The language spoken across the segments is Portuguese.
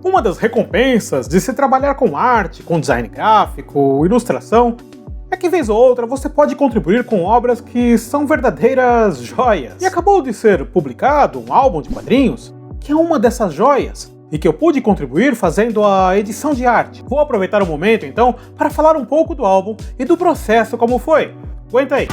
Uma das recompensas de se trabalhar com arte, com design gráfico, ilustração, é que vez ou outra você pode contribuir com obras que são verdadeiras joias. E acabou de ser publicado um álbum de quadrinhos que é uma dessas joias e que eu pude contribuir fazendo a edição de arte. Vou aproveitar o momento então para falar um pouco do álbum e do processo como foi. Aguenta aí!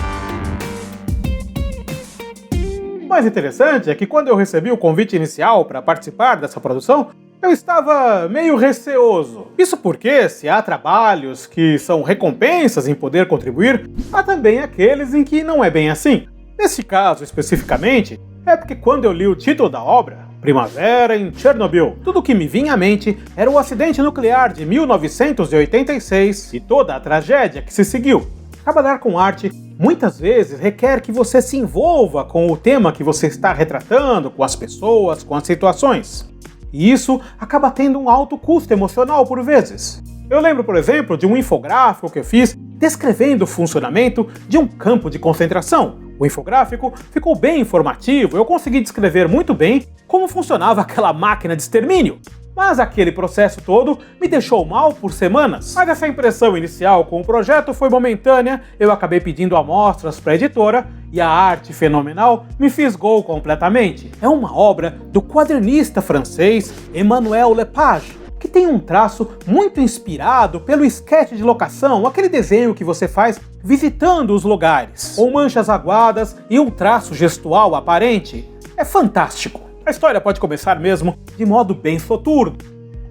O mais interessante é que quando eu recebi o convite inicial para participar dessa produção, eu estava meio receoso. Isso porque, se há trabalhos que são recompensas em poder contribuir, há também aqueles em que não é bem assim. Nesse caso, especificamente, é porque quando eu li o título da obra, Primavera em Chernobyl, tudo o que me vinha à mente era o acidente nuclear de 1986 e toda a tragédia que se seguiu. Trabalhar com arte muitas vezes requer que você se envolva com o tema que você está retratando, com as pessoas, com as situações. E isso acaba tendo um alto custo emocional por vezes. Eu lembro, por exemplo, de um infográfico que eu fiz descrevendo o funcionamento de um campo de concentração. O infográfico ficou bem informativo, eu consegui descrever muito bem como funcionava aquela máquina de extermínio. Mas aquele processo todo me deixou mal por semanas. Mas essa impressão inicial com o projeto foi momentânea, eu acabei pedindo amostras para a editora e a arte fenomenal me fisgou completamente. É uma obra do quadrinista francês Emmanuel Lepage, que tem um traço muito inspirado pelo esquete de locação, aquele desenho que você faz visitando os lugares, com manchas aguadas e um traço gestual aparente. É fantástico. A história pode começar mesmo de modo bem soturno.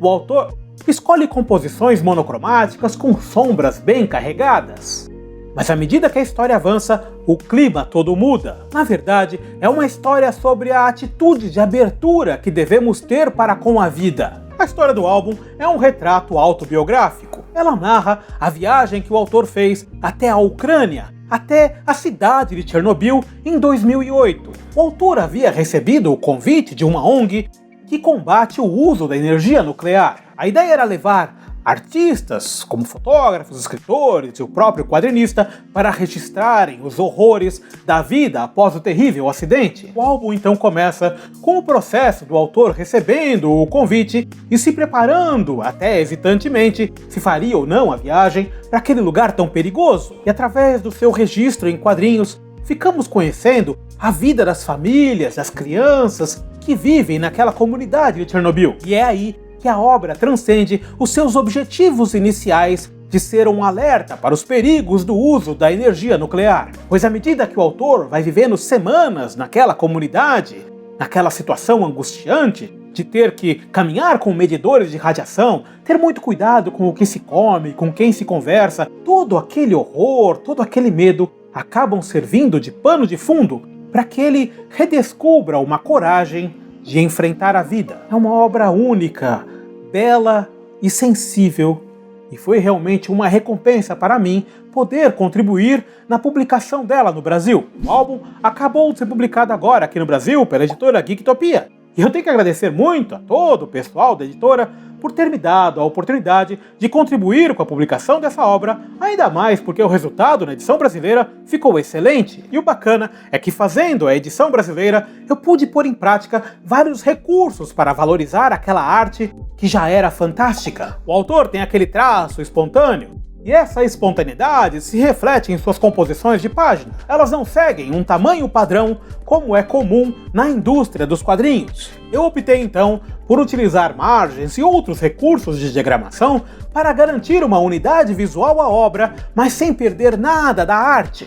O autor escolhe composições monocromáticas com sombras bem carregadas. Mas à medida que a história avança, o clima todo muda. Na verdade, é uma história sobre a atitude de abertura que devemos ter para com a vida. A história do álbum é um retrato autobiográfico. Ela narra a viagem que o autor fez até a Ucrânia, até a cidade de Chernobyl em 2008. O autor havia recebido o convite de uma ONG que combate o uso da energia nuclear. A ideia era levar artistas, como fotógrafos, escritores e o próprio quadrinista, para registrarem os horrores da vida após o terrível acidente. O álbum então começa com o processo do autor recebendo o convite e se preparando, até hesitantemente, se faria ou não a viagem para aquele lugar tão perigoso. E através do seu registro em quadrinhos, ficamos conhecendo a vida das famílias, das crianças que vivem naquela comunidade de Chernobyl. E é aí que a obra transcende os seus objetivos iniciais de ser um alerta para os perigos do uso da energia nuclear. Pois à medida que o autor vai vivendo semanas naquela comunidade, naquela situação angustiante de ter que caminhar com medidores de radiação, ter muito cuidado com o que se come, com quem se conversa, todo aquele horror, todo aquele medo acabam servindo de pano de fundo para que ele redescubra uma coragem de enfrentar a vida. É uma obra única, bela e sensível, e foi realmente uma recompensa para mim poder contribuir na publicação dela no Brasil. O álbum acabou de ser publicado agora aqui no Brasil pela editora Geektopia, e eu tenho que agradecer muito a todo o pessoal da editora por ter me dado a oportunidade de contribuir com a publicação dessa obra, ainda mais porque o resultado na edição brasileira ficou excelente. E o bacana é que fazendo a edição brasileira, eu pude pôr em prática vários recursos para valorizar aquela arte que já era fantástica. O autor tem aquele traço espontâneo, e essa espontaneidade se reflete em suas composições de página. Elas não seguem um tamanho padrão como é comum na indústria dos quadrinhos. Eu optei então por utilizar margens e outros recursos de diagramação para garantir uma unidade visual à obra, mas sem perder nada da arte.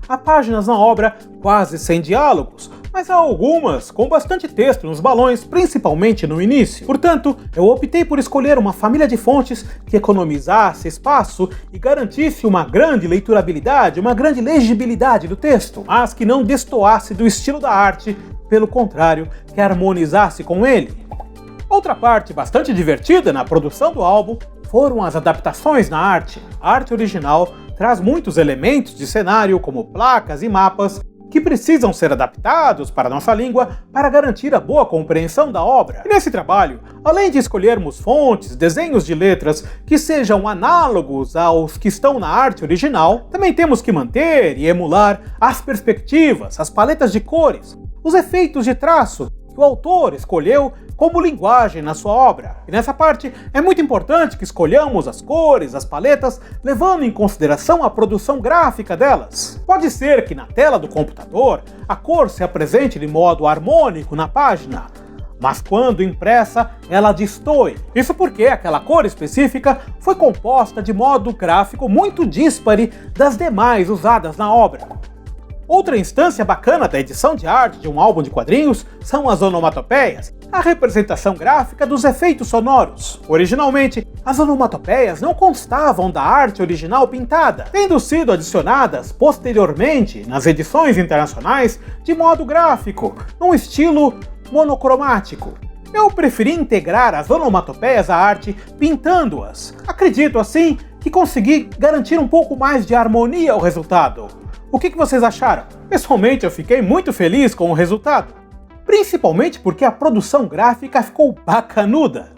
Há páginas na obra quase sem diálogos, mas há algumas com bastante texto nos balões, principalmente no início. Portanto, eu optei por escolher uma família de fontes que economizasse espaço e garantisse uma grande leiturabilidade, uma grande legibilidade do texto, mas que não destoasse do estilo da arte, pelo contrário, que harmonizasse com ele. Outra parte bastante divertida na produção do álbum foram as adaptações na arte. A arte original traz muitos elementos de cenário, como placas e mapas, que precisam ser adaptados para a nossa língua para garantir a boa compreensão da obra. E nesse trabalho, além de escolhermos fontes, desenhos de letras que sejam análogos aos que estão na arte original, também temos que manter e emular as perspectivas, as paletas de cores, os efeitos de traço que o autor escolheu como linguagem na sua obra. E nessa parte é muito importante que escolhamos as cores, as paletas, levando em consideração a produção gráfica delas. Pode ser que na tela do computador a cor se apresente de modo harmônico na página, mas quando impressa, ela destoe. Isso porque aquela cor específica foi composta de modo gráfico muito díspare das demais usadas na obra. Outra instância bacana da edição de arte de um álbum de quadrinhos são as onomatopeias, a representação gráfica dos efeitos sonoros. Originalmente, as onomatopeias não constavam da arte original pintada, tendo sido adicionadas posteriormente nas edições internacionais de modo gráfico, num estilo monocromático. Eu preferi integrar as onomatopeias à arte pintando-as. Acredito assim que consegui garantir um pouco mais de harmonia ao resultado. O que vocês acharam? Pessoalmente eu fiquei muito feliz com o resultado, principalmente porque a produção gráfica ficou bacanuda.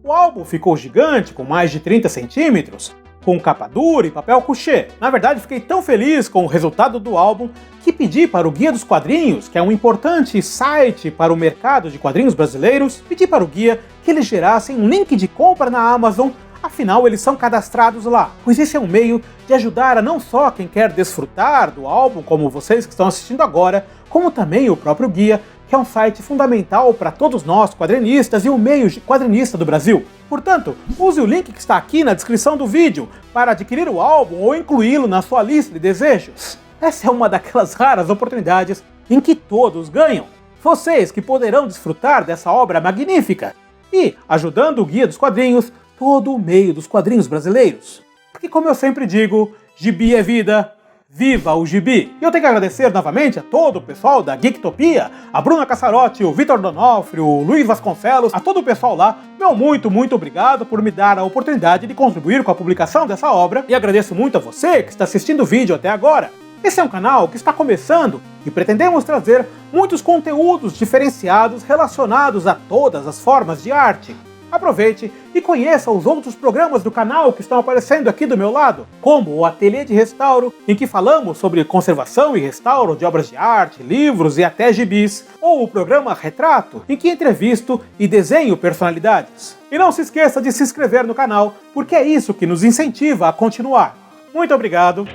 O álbum ficou gigante, com mais de 30 centímetros, com capa dura e papel couché. Na verdade, fiquei tão feliz com o resultado do álbum que pedi para o Guia dos Quadrinhos, que é um importante site para o mercado de quadrinhos brasileiros, pedi para o guia que eles gerassem um link de compra na Amazon, afinal eles são cadastrados lá, pois esse é um meio de ajudar a não só quem quer desfrutar do álbum, como vocês que estão assistindo agora, como também o próprio guia, que é um site fundamental para todos nós quadrinistas e o meio quadrinista do Brasil. Portanto, use o link que está aqui na descrição do vídeo para adquirir o álbum ou incluí-lo na sua lista de desejos. Essa é uma daquelas raras oportunidades em que todos ganham. Vocês que poderão desfrutar dessa obra magnífica e, ajudando o Guia dos Quadrinhos, todo o meio dos quadrinhos brasileiros. Porque, como eu sempre digo, gibi é vida, viva o gibi! E eu tenho que agradecer novamente a todo o pessoal da Geektopia, a Bruna Cassarotti, o Vitor Donofrio, o Luiz Vasconcelos, a todo o pessoal lá, meu muito obrigado por me dar a oportunidade de contribuir com a publicação dessa obra, e agradeço muito a você que está assistindo o vídeo até agora. Esse é um canal que está começando e pretendemos trazer muitos conteúdos diferenciados relacionados a todas as formas de arte. Aproveite e conheça os outros programas do canal que estão aparecendo aqui do meu lado, como o Ateliê de Restauro, em que falamos sobre conservação e restauro de obras de arte, livros e até gibis, ou o programa Retrato, em que entrevisto e desenho personalidades. E não se esqueça de se inscrever no canal, porque é isso que nos incentiva a continuar. Muito obrigado,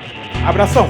abração!